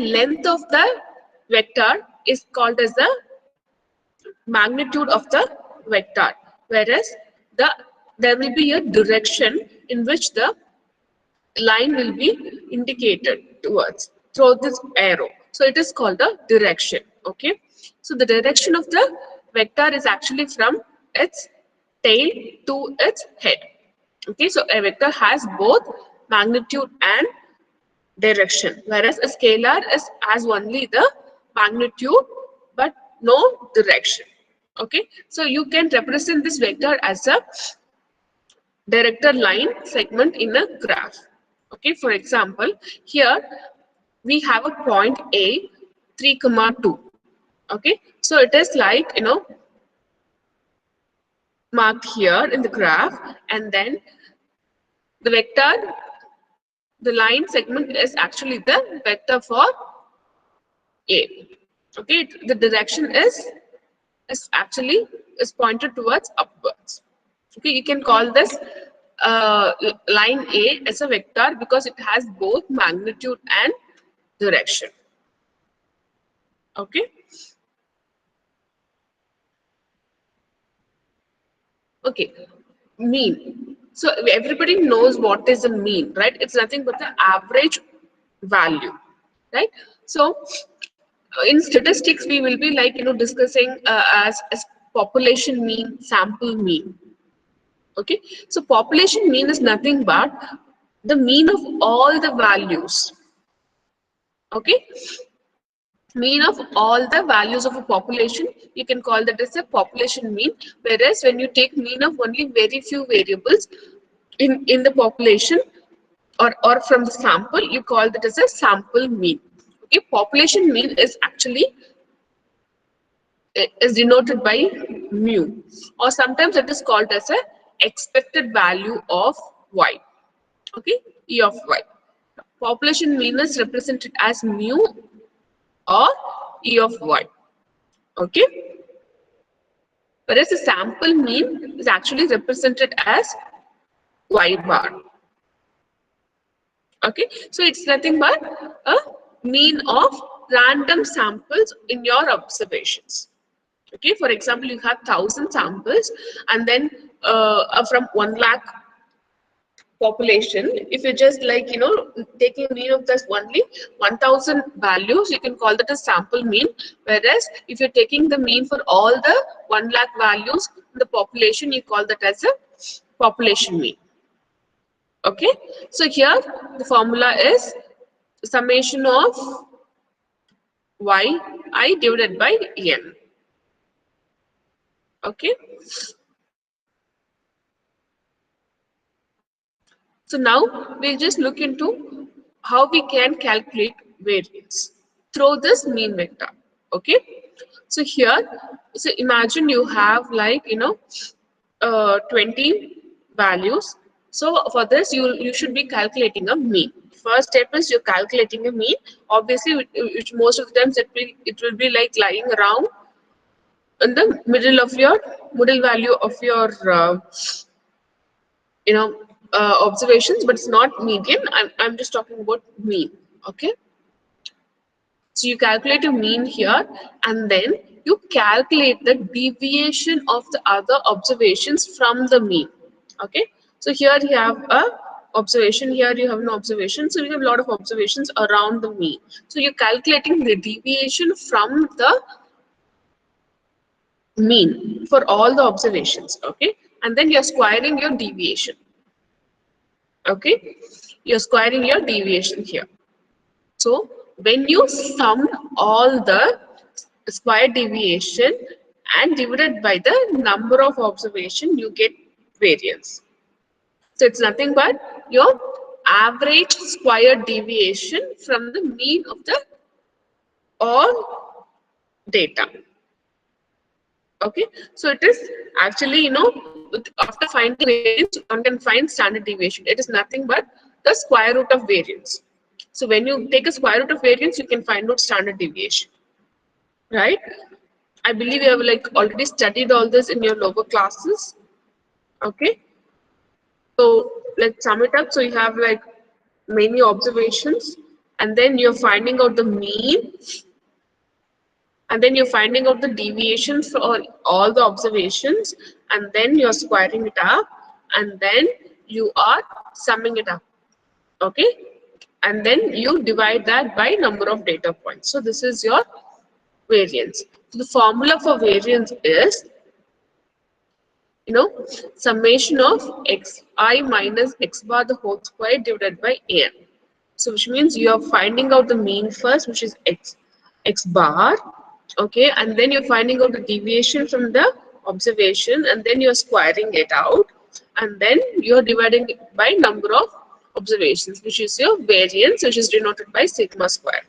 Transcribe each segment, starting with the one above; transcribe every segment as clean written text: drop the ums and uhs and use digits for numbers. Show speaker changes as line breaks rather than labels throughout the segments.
length of the vector is called as the magnitude of the vector, whereas there will be a direction in which the line will be indicated towards through this arrow. So it is called the direction. Okay, so the direction of the vector is actually from its tail to its head. Okay, so a vector has both magnitude and direction, whereas a scalar has only the magnitude but no direction. Okay, so you can represent this vector as a directed line segment in a graph. Okay, for example, here we have a point A, 3, 2. Okay, so it is like, marked here in the graph, and then the vector, the line segment is actually the vector for A. Okay, the direction is actually is pointed towards upwards. Okay, you can call this line A as a vector because it has both magnitude and direction. Okay. Okay, mean. So everybody knows what is a mean, right? It's nothing but the average value, right? So in statistics, we will be like, discussing as population mean, sample mean. Okay, so population mean is nothing but the mean of all the values. Okay, mean of all the values of a population, you can call that as a population mean. Whereas when you take mean of only very few variables in the population or from the sample, you call that as a sample mean. Okay, population mean is actually is denoted by mu, or sometimes it is called as a expected value of y. Okay, e of y. Population mean is represented as mu or e of y. Okay, whereas the sample mean is actually represented as y bar. Okay, so it's nothing but a mean of random samples in your observations. Okay, for example, you have 1,000 samples, and then from 1 lakh population, if you just like, taking mean of this only 1,000 values, you can call that a sample mean. Whereas if you're taking the mean for all the 1 lakh values in the population, you call that as a population mean. Okay, so here the formula is summation of yi divided by n. Okay, so now we'll just look into how we can calculate variance through this mean vector. Okay, so here, so imagine you have like 20 values. So for this, you should be calculating a mean. First step is you're calculating a mean. Obviously, which most of the times it will be like lying around in the middle value of your observations, but it's not median. I'm just talking about mean. Okay, so you calculate your mean here, and then you calculate the deviation of the other observations from the mean. Okay, so here you have a observation, here you have an observation, so we have a lot of observations around the mean. So you're calculating the deviation from the mean for all the observations. Okay, and then you're squaring your deviation. Okay, you're squaring your deviation here. So when you sum all the square deviation and divided by the number of observation, you get variance. So it's nothing but your average square deviation from the mean of the all data. Okay, so it is actually, after finding variance, one can find standard deviation. It is nothing but the square root of variance. So when you take a square root of variance, you can find out standard deviation, right? I believe you have like already studied all this in your lower classes. Okay, so let's sum it up. So you have like many observations, and then you're finding out the mean, and then you're finding out the deviation for all the observations, and then you're squaring it up, and then you are summing it up. Okay, and then you divide that by number of data points. So this is your variance. So the formula for variance is, summation of xi minus x bar the whole square divided by n. So which means you are finding out the mean first, which is x bar, okay, and then you're finding out the deviation from the observation, and then you're squaring it out, and then you're dividing it by number of observations, which is your variance, which is denoted by sigma square.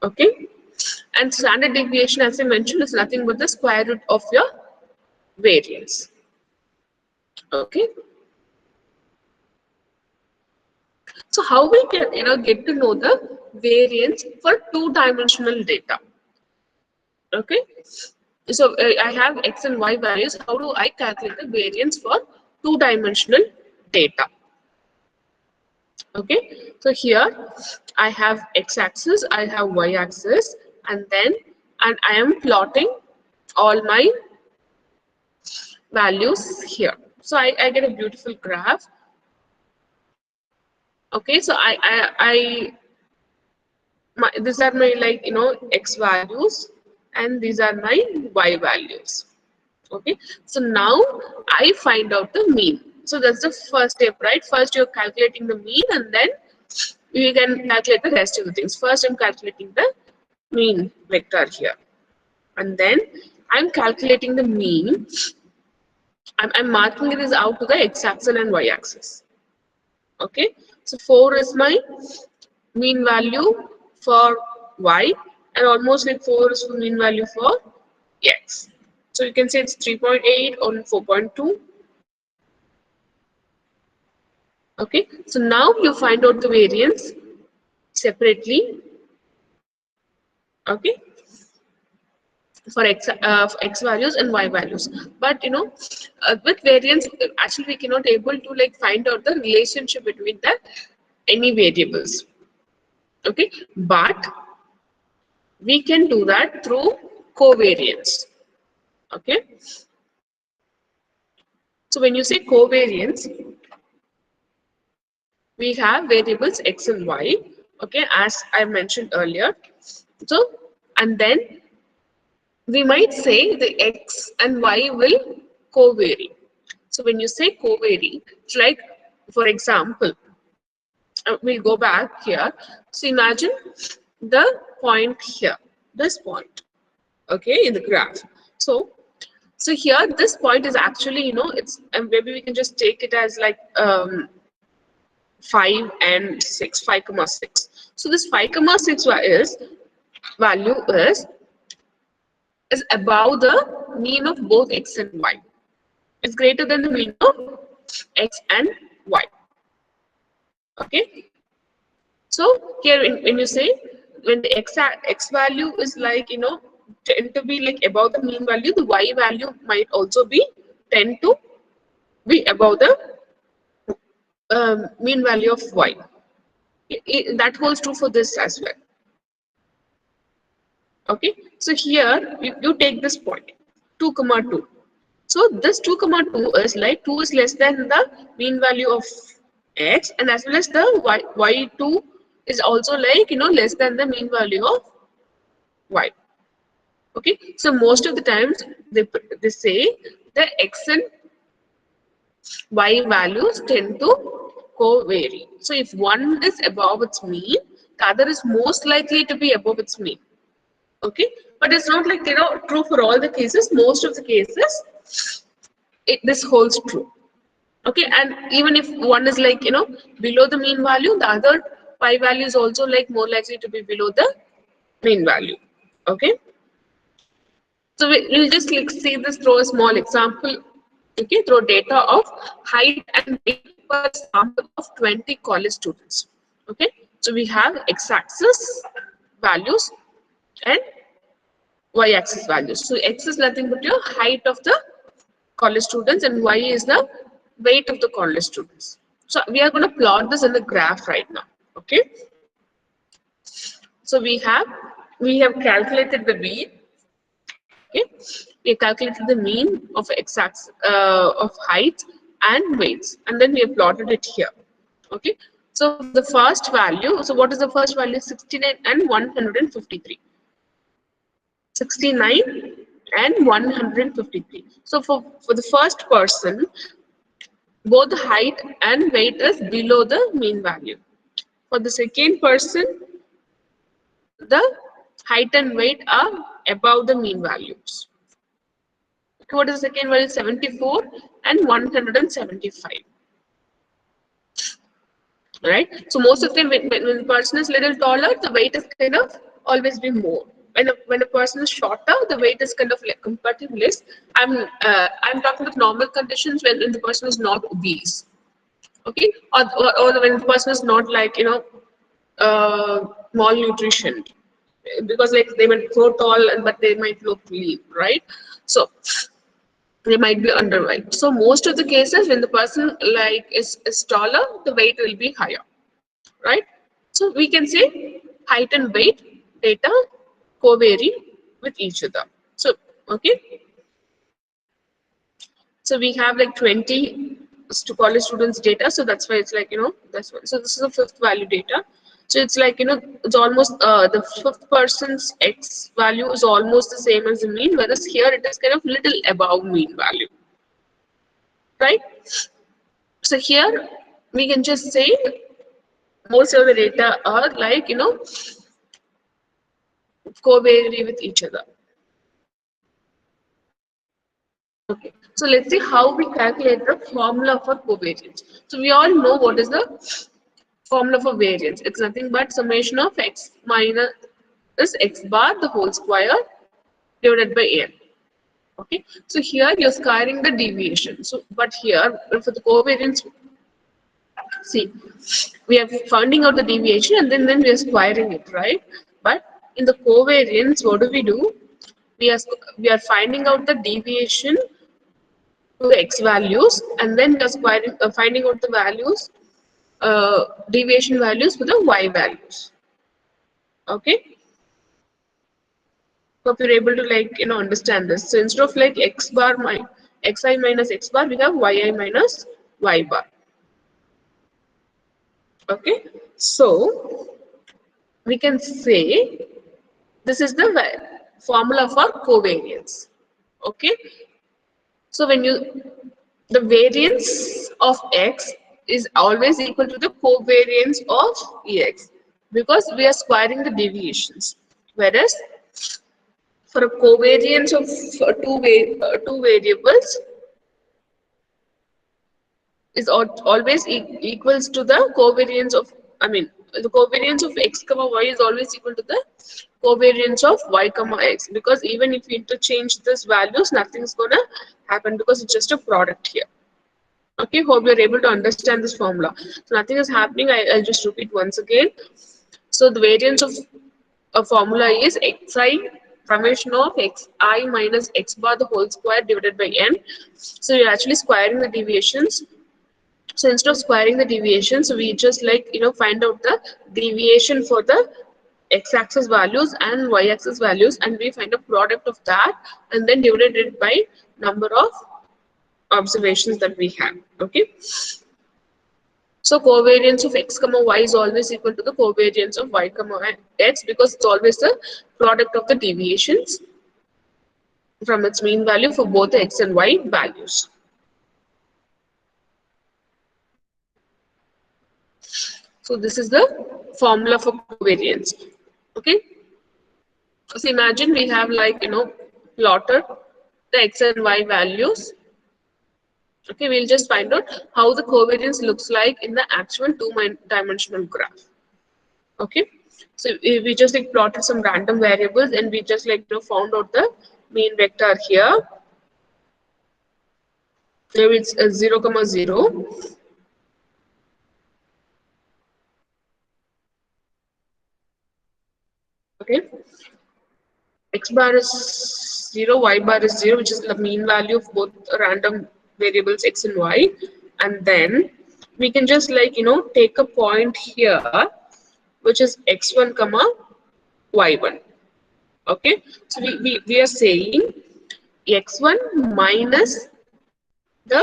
Okay, and standard deviation, as I mentioned, is nothing but the square root of your variance. Okay, so how we can get to know the variance for two-dimensional data? Okay, so I have x and y values. How do I calculate the variance for two-dimensional data? Okay, so here I have x-axis, I have y-axis, and I am plotting all my values here. So I get a beautiful graph. Okay, so these are my x values, and these are my y values. Okay, so now I find out the mean. So that's the first step, right? First you're calculating the mean, and then you can calculate the rest of the things. First I'm calculating the mean vector here, and then I'm calculating the mean. I'm marking this out to the x-axis and y-axis. Okay, so 4 is my mean value for y, and almost like 4 is the mean value for x. So you can say it's 3.8 or 4.2. Okay, so now you find out the variance separately. Okay, for x values and y values, but with variance, actually we cannot able to find out the relationship between the any variables. Okay, but we can do that through covariance. Okay, so when you say covariance, we have variables x and y, okay, as I mentioned earlier. So, and then we might say the x and y will co-vary. So when you say co-vary, it's like, for example, we'll go back here. So imagine the point here, this point, okay, in the graph. So here, this point is actually, it's, and maybe we can just take it as like 5 and 6, 5, 6. So this 5, 6 value is above the mean of both x and y. It's greater than the mean of x and y. Okay. So here, when you say, when the x value is tend to be like above the mean value, the y value might also be tend to be above the mean value of y. That holds true for this as well. Okay, so here you take this point 2, 2. So this 2, 2 is like 2 is less than the mean value of x, and as well as the y2 is also less than the mean value of y. Okay, so most of the times they say the x and y values tend to co-vary. So if one is above its mean, the other is most likely to be above its mean. Okay, but it's not like true for all the cases. Most of the cases this holds true. Okay, and even if one is below the mean value, the other y value is also more likely to be below the mean value. Okay, so we'll just see this through a small example. Okay, through data of height and weight per sample of 20 college students. Okay, so we have x-axis values and y-axis values. So x is nothing but your height of the college students, and y is the weight of the college students. So we are going to plot this in the graph right now. Okay, So we have calculated the mean. Okay, we have calculated the mean of x-axis of height and weights, and then we have plotted it here. Okay, so for the first value, so what is the first value? 69 and 153. 69 and 153. So for the first person, both the height and weight is below the mean value. For the second person, the height and weight are above the mean values. What is the second value? 74 and 175. Right? So most of the time, when the person is little taller, the weight is kind of always be more. When a person is shorter, the weight is kind of like comparatively less. I'm talking about normal conditions when the person is not obese. Okay, or when the person is not like malnutrition, because like they might grow tall but they might look lean, right? So they might be underweight. So most of the cases when the person like is taller, the weight will be higher, right? So we can say height and weight data co-vary with each other. So okay, so we have like 20 college students data, so that's why it's like that's one. So this is the fifth value data. So it's like it's almost the fifth person's x value is almost the same as the mean, whereas here it is kind of little above mean value, right? So here we can just say most of the data are like co-vary with each other. Okay, so let's see how we calculate the formula for covariance. So we all know what is the formula for variance. It's nothing but summation of x minus x bar the whole square divided by n. Okay, so here you're squaring the deviation. So, but here for the covariance, see, we are finding out the deviation and then we are squaring it, right? But in the covariance, what do? We are finding out the deviation to the x values, and then we are squaring, finding out the values, deviation values for the y values. Okay. Hope you're able to like understand this. So instead of like x bar xi minus x bar, we have yi minus y bar. Okay, so we can say this is the formula for covariance. Okay, so when the variance of x is always equal to the covariance of ex, because we are squaring the deviations, whereas for a covariance of two variables is always equals to the covariance of, I mean, the covariance of x comma y is always equal to the covariance of y comma x, because even if you interchange these values, nothing's gonna happen because it's just a product here. Okay, hope you're able to understand this formula. So nothing is happening. I'll just repeat once again. So the variance of a formula is xi summation of xi minus x bar the whole square divided by n. So you're actually squaring the deviations. So instead of squaring the deviations, we just like find out the deviation for the x-axis values and y-axis values, and we find a product of that and then divide it by number of observations that we have. Okay. So covariance of x comma y is always equal to the covariance of y comma x, because it's always the product of the deviations from its mean value for both the x and y values. So this is the formula for covariance. Okay. So imagine we have like plotted the x and y values. Okay, we'll just find out how the covariance looks like in the actual two-dimensional graph. Okay, so we just like plotted some random variables and we just like found out the mean vector here. Maybe it's 0, 0. Okay, x bar is 0, y bar is 0, which is the mean value of both random variables x and y. And then we can just like take a point here which is x1 comma y1. Okay, so we are saying x1 minus the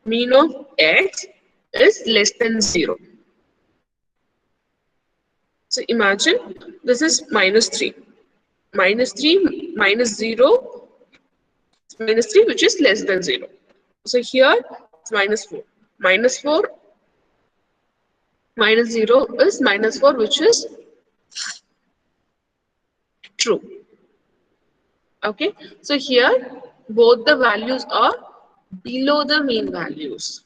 mean of x is less than 0. So imagine this is minus 3. Minus 3 minus 0 is minus 3, which is less than 0. So here it's minus 4. Minus 4 minus 0 is minus 4, which is true. Okay, so here both the values are below the mean values.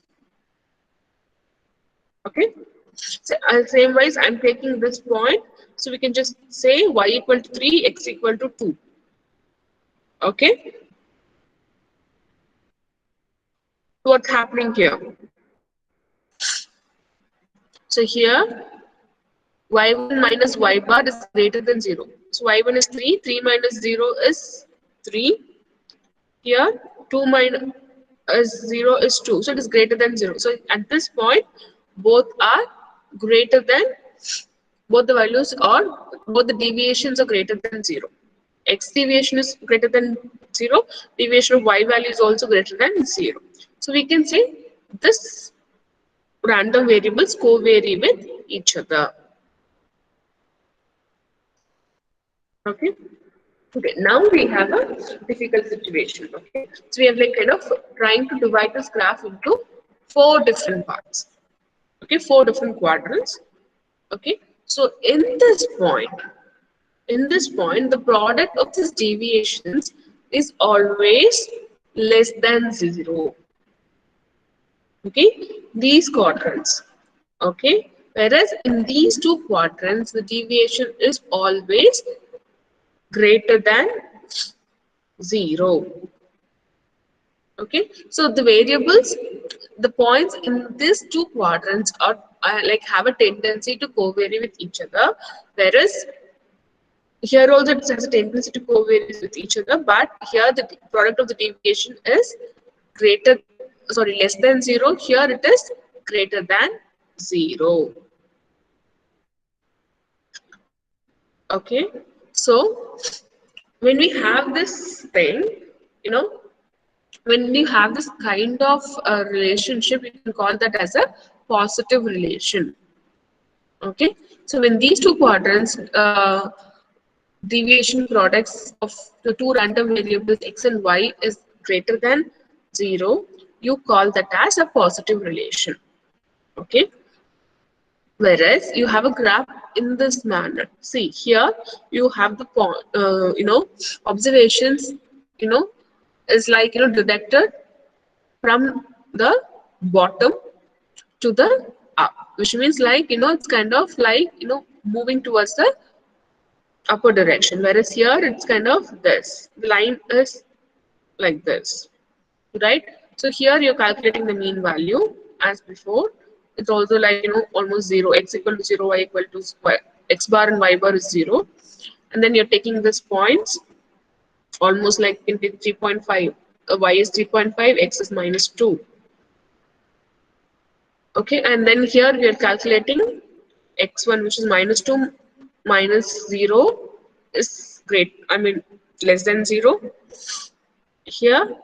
Okay, so same wise I'm taking this point, so we can just say y equal to 3, x equal to 2. Okay, what's happening here? So here y1 minus y bar is greater than 0. So y1 is 3, 3 minus 0 is 3. Here 2 minus 0 is 2, so it is greater than 0. So at this point both are greater than, both the values are, both the deviations are greater than 0. X deviation is greater than 0, deviation of y value is also greater than 0. So we can say this random variables co-vary with each other. Okay. Okay, now we have a difficult situation. Okay, so we have like kind of trying to divide this graph into 4 different parts. Okay, 4 different quadrants. Okay, so in this point, the product of these deviations is always less than 0. Okay, these quadrants. Okay, whereas in these 2 quadrants, the deviation is always greater than 0. Okay, so the variables, the points in these 2 quadrants are like have a tendency to co-vary with each other, whereas here also it has a tendency to co-vary with each other, but here the product of the deviation is greater, sorry, less than 0. Here it is greater than 0. Okay, so when we have this thing, you know, when we have this kind of relationship, we can call that as a positive relation. Okay, so when these 2 quadrants, deviation products of the 2 random variables x and y is greater than 0, you call that as a positive relation. Okay, whereas you have a graph in this manner. See here, you have the observations, you know, is like detected from the bottom to the up, which means like it's kind of like moving towards the upper direction, whereas here it's kind of this, the line is like this, right? So here you're calculating the mean value as before. It's also like almost 0, x equal to 0, y equal to square, x bar and y bar is 0, and then you're taking this points almost like into 3.5, y is 3.5, x is minus 2. Okay, and then here we are calculating x1, which is minus 2 minus 0 is less than 0. Here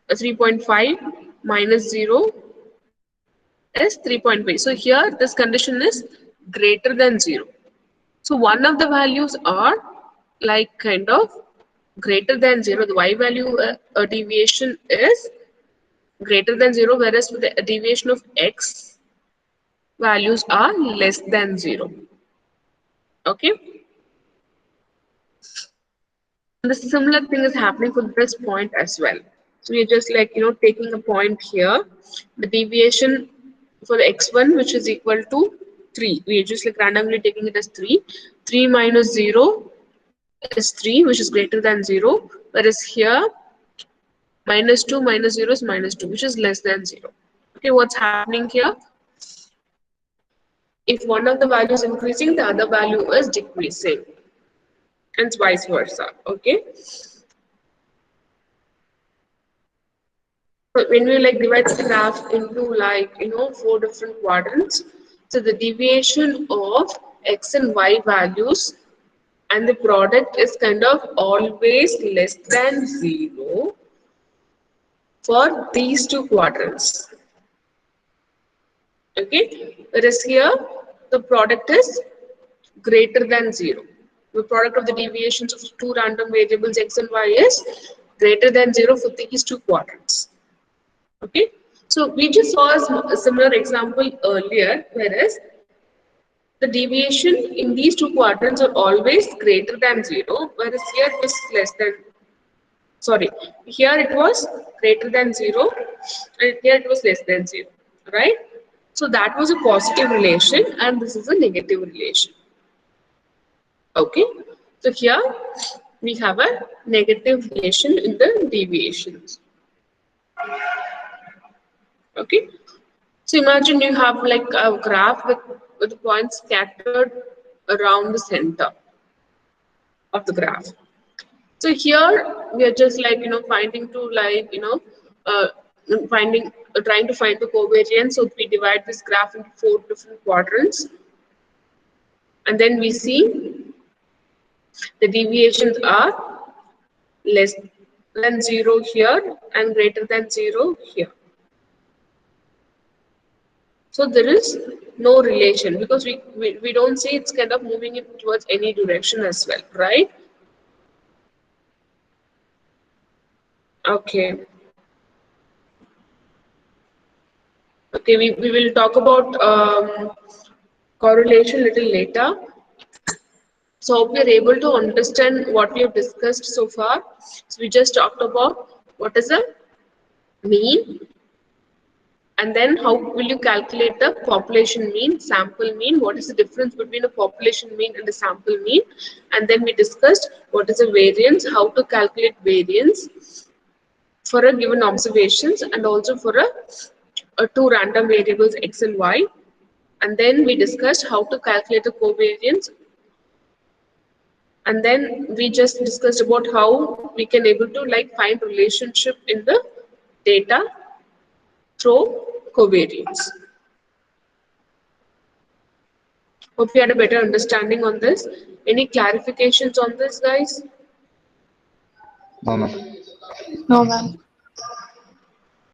3.5 minus 0 is 3.5. So here this condition is greater than 0. So one of the values are like kind of greater than 0. The y value deviation is greater than 0, whereas the deviation of x values are less than 0. Okay, and the similar thing is happening for this point as well. So we're just like taking a point here, the deviation for the x1, which is equal to 3, we're just like randomly taking it as 3. 3 minus 0 is 3, which is greater than 0, whereas here minus 2 minus 0 is minus 2, which is less than 0. Okay, what's happening here? If one of the values is increasing, the other value is decreasing, and vice versa. Okay, but when we like divide the graph into like 4 different quadrants, So the deviation of x and y values and the product is kind of always less than 0 for these two quadrants. Okay, whereas here the product is greater than 0. The product of the deviations of two random variables x and y is greater than 0 for these two quadrants. Okay, so we just saw a similar example earlier, whereas the deviation in these two quadrants are always greater than 0, whereas here it was less than, sorry, here it was greater than 0 and here it was less than 0, right? So that was a positive relation and this is a negative relation. Okay, so here we have a negative relation in the deviations. Okay, so imagine you have like a graph with points scattered around the center of the graph. So here we are just like finding to like trying to find the covariance. So we divide this graph into 4 different quadrants, and then we see the deviations are less than 0 here and greater than 0 here. So there is no relation because we don't see it's kind of moving it towards any direction as well, right? Okay. Okay, we will talk about correlation a little later. So hope we are able to understand what we have discussed so far. So we just talked about what is a mean, and then how will you calculate the population mean, sample mean, what is the difference between a population mean and a sample mean, and then we discussed what is a variance, how to calculate variance for a given observations and also for a two random variables x and y, and then we discussed how to calculate the covariance, and then we just discussed about how we can able to like find relationship in the data through covariance. Hope you had a better understanding on this. Any clarifications on this, guys?
No, ma'am.
No, ma'am.